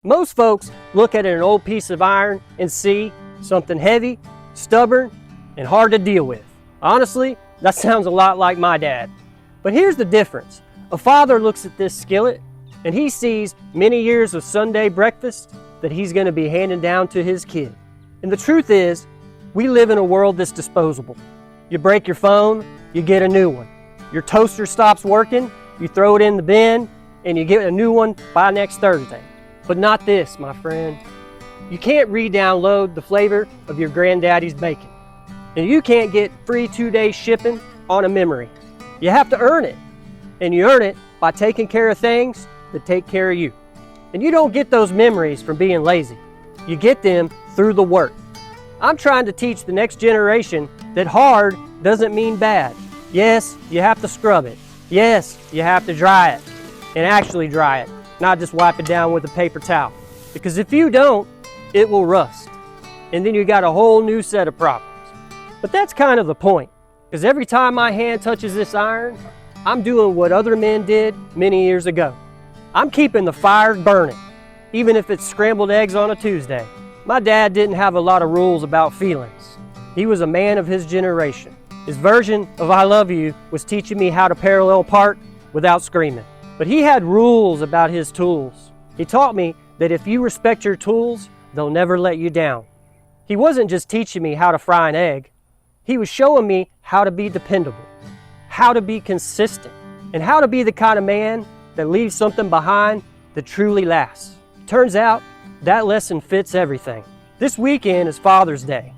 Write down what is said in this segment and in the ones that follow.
Most folks look at an old piece of iron and see something heavy, stubborn, and hard to deal with. Honestly, that sounds a lot like my dad. But here's the difference. A father looks at this skillet and he sees many years of Sunday breakfast that he's going to be handing down to his kid. And the truth is, we live in a world that's disposable. You break your phone, you get a new one. Your toaster stops working, you throw it in the bin, and you get a new one by next Thursday. But not this, my friend. You can't re-download the flavor of your granddaddy's bacon. And you can't get free 2-day shipping on a memory. You have to earn it. And you earn it by taking care of things that take care of you. And you don't get those memories from being lazy. You get them through the work. I'm trying to teach the next generation that hard doesn't mean bad. Yes, you have to scrub it. Yes, you have to dry it. And actually dry it, not just wipe it down with a paper towel. Because if you don't, it will rust. And then you got a whole new set of problems. But that's kind of the point. Because every time my hand touches this iron, I'm doing what other men did many years ago. I'm keeping the fire burning, even if it's scrambled eggs on a Tuesday. My dad didn't have a lot of rules about feelings. He was a man of his generation. His version of I love you was teaching me how to parallel park without screaming. But he had rules about his tools. He taught me that if you respect your tools, they'll never let you down. He wasn't just teaching me how to fry an egg. He was showing me how to be dependable, how to be consistent, and how to be the kind of man that leaves something behind that truly lasts. Turns out, that lesson fits everything. This weekend is Father's Day.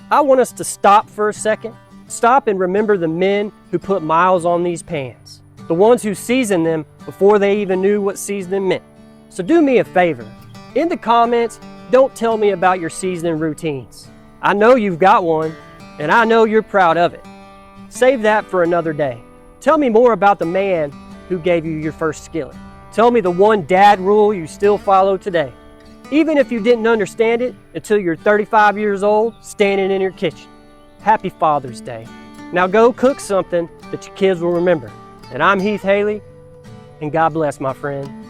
I want us to stop for a second, stop and remember the men who put miles on these pans, the ones who seasoned them before they even knew what seasoning meant. So do me a favor. In the comments, don't tell me about your seasoning routines. I know you've got one, and I know you're proud of it. Save that for another day. Tell me more about the man who gave you your first skillet. Tell me the one dad rule you still follow today, even if you didn't understand it until you're 35 years old standing in your kitchen. Happy Father's Day. Now go cook something that your kids will remember. And I'm Heath Haley, and God bless, my friend.